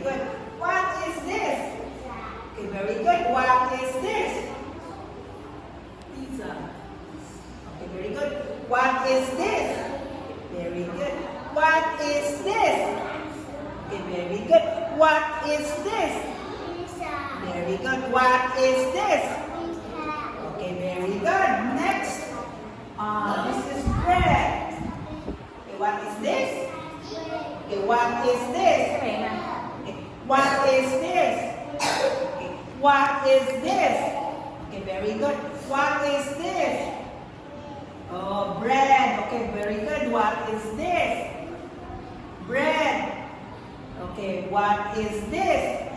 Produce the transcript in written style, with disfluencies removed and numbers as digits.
good. What is this? Okay, very good. What is this? Pizza. Okay, very good. What is this? Very good. What is this? Okay, very good. What is this? Very good. What is this? Okay, very good. Next. This is bread. Okay, what is this? Okay, what is this? Okay, what is this? Okay, what is this? Okay, very good. What is this? Oh, bread. Okay, very good. What is this? Bread. Okay, what is this?